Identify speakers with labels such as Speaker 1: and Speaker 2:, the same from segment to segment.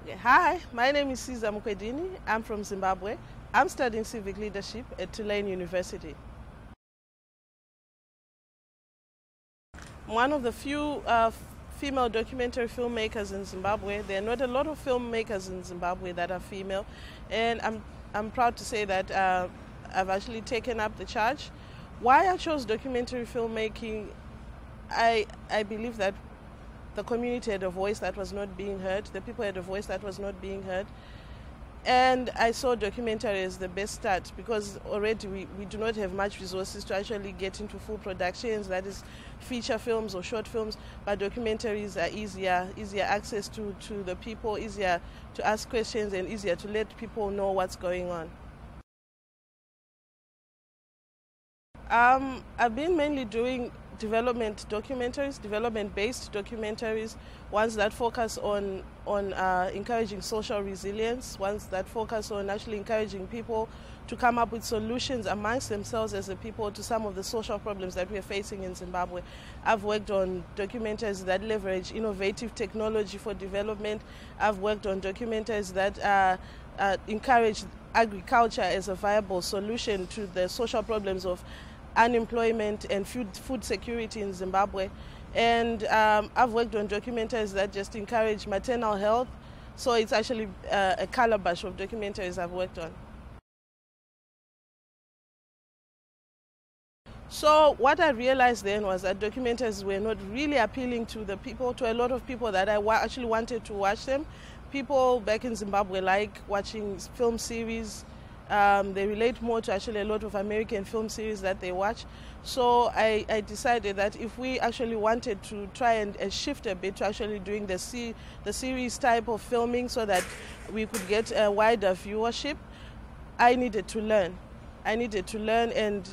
Speaker 1: Okay. Hi, my name is Mukwedini. I'm from Zimbabwe. I'm studying Civic Leadership at Tulane University. I'm one of the few female documentary filmmakers in Zimbabwe. There are not a lot of filmmakers in Zimbabwe that are female, and I'm proud to say that I've actually taken up the charge. Why I chose documentary filmmaking, I believe that the community had a voice that was not being heard, the people had a voice that was not being heard. And I saw documentary as the best start because already we do not have much resources to actually get into full productions, that is feature films or short films, but documentaries are easier access to the people, easier to ask questions and easier to let people know what's going on. I've been mainly doing development documentaries, development-based documentaries, ones that focus on encouraging social resilience, ones that focus on actually encouraging people to come up with solutions amongst themselves as a people to some of the social problems that we are facing in Zimbabwe. I've worked on documentaries that leverage innovative technology for development. I've worked on documentaries that encourage agriculture as a viable solution to the social problems of unemployment and food security in Zimbabwe. And I've worked on documentaries that just encourage maternal health. So it's actually a calabash of documentaries I've worked on. So what I realized then was that documentaries were not really appealing to the people, to a lot of people that I actually wanted to watch them. People back in Zimbabwe like watching film series. They relate more to actually a lot of American film series that they watch. So I decided that if we actually wanted to try and shift a bit to actually doing the series type of filming so that we could get a wider viewership, I needed to learn. And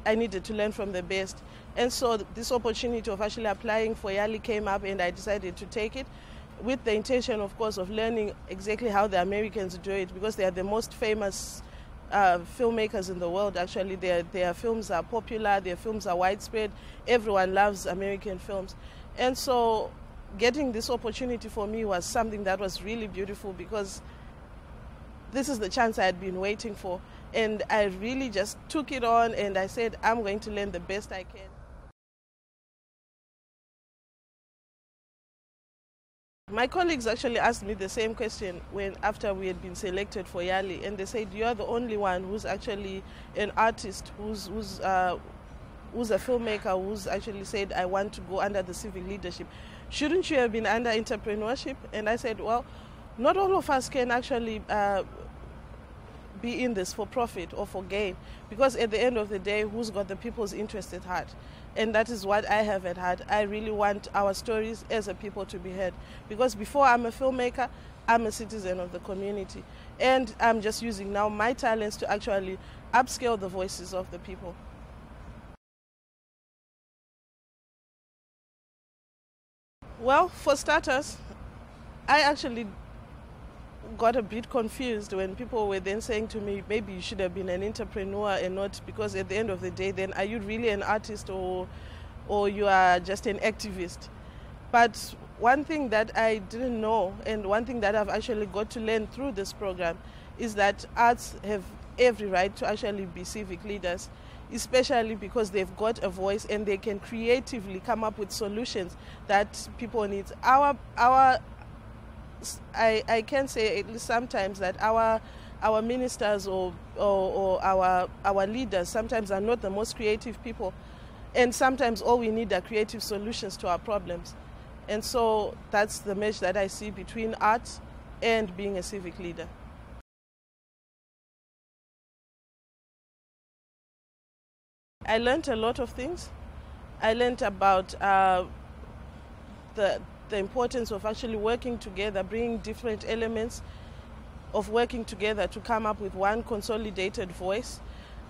Speaker 1: I needed to learn from the best. And so this opportunity of actually applying for YALI came up, and I decided to take it with the intention, of course, of learning exactly how the Americans do it, because they are the most famous filmmakers in the world. Actually, their films are popular, their films are widespread. Everyone loves American films. And so getting this opportunity for me was something that was really beautiful, because this is the chance I had been waiting for. And I really just took it on, and I said, I'm going to learn the best I can. My colleagues actually asked me the same question after we had been selected for YALI, and they said, you're the only one who's actually an artist, who's a filmmaker, who's actually said, I want to go under the civic leadership. Shouldn't you have been under entrepreneurship? And I said, well, not all of us can actually be in this for profit or for gain, because at the end of the day, who's got the people's interest at heart? And that is what I have at heart. I really want our stories as a people to be heard, because before I'm a filmmaker, I'm a citizen of the community, and I'm just using now my talents to actually upscale the voices of the people. Well, for starters, I actually got a bit confused when people were then saying to me, maybe you should have been an entrepreneur and not, because at the end of the day, then are you really an artist or you are just an activist? But one thing that I didn't know, and one thing that I've actually got to learn through this program, is that arts have every right to actually be civic leaders, especially because they've got a voice and they can creatively come up with solutions that people need. I can say at least sometimes that our ministers or our leaders sometimes are not the most creative people, and sometimes all we need are creative solutions to our problems. And so that's the mesh that I see between art and being a civic leader. I learned a lot of things. I learned about the importance of actually working together, bringing different elements of working together to come up with one consolidated voice.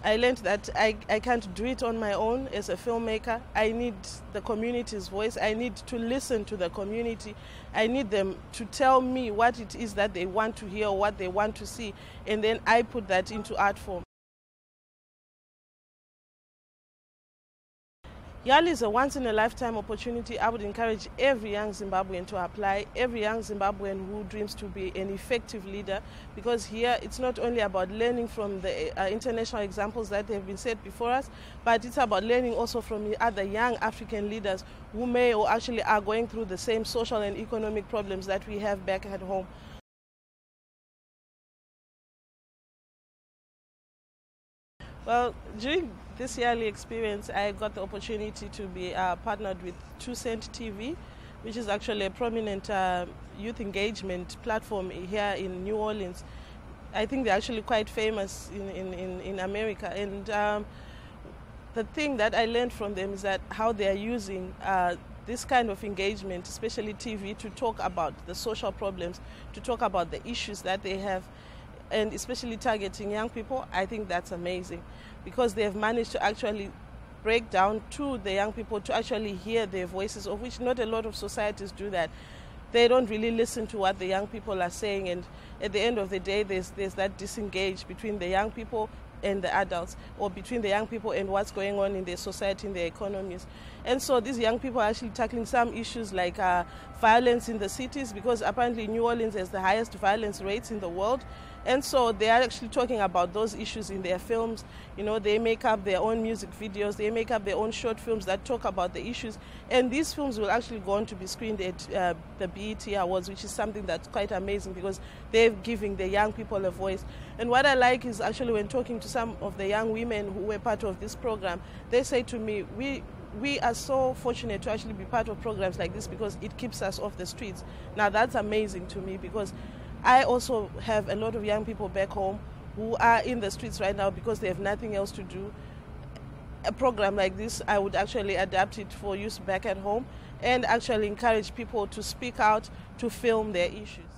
Speaker 1: I learned that I can't do it on my own as a filmmaker. I need the community's voice. I need to listen to the community. I need them to tell me what it is that they want to hear or what they want to see, and then I put that into art form. YALI is a once-in-a-lifetime opportunity. I would encourage every young Zimbabwean to apply, every young Zimbabwean who dreams to be an effective leader, because here it's not only about learning from the international examples that have been set before us, but it's about learning also from the other young African leaders who may or actually are going through the same social and economic problems that we have back at home. Well, during this YALI experience, I got the opportunity to be partnered with 2 Cent TV, which is actually a prominent youth engagement platform here in New Orleans. I think they're actually quite famous in America. And the thing that I learned from them is that how they are using this kind of engagement, especially TV, to talk about the social problems, to talk about the issues that they have, and especially targeting young people. I think that's amazing, because they have managed to actually break down to the young people to actually hear their voices, of which not a lot of societies do that. They don't really listen to what the young people are saying, and at the end of the day, there's that disengage between the young people and the adults, or between the young people and what's going on in their society, in their economies. And so these young people are actually tackling some issues like violence in the cities, because apparently New Orleans has the highest violence rates in the world. And so they are actually talking about those issues in their films. You know, they make up their own music videos, they make up their own short films that talk about the issues. And these films will actually go on to be screened at the BET Awards, which is something that's quite amazing, because they're giving the young people a voice. And what I like is actually when talking to some of the young women who were part of this program, they say to me, we are so fortunate to actually be part of programs like this, because it keeps us off the streets. Now that's amazing to me, because I also have a lot of young people back home who are in the streets right now because they have nothing else to do. A program like this, I would actually adapt it for use back at home and actually encourage people to speak out, to film their issues.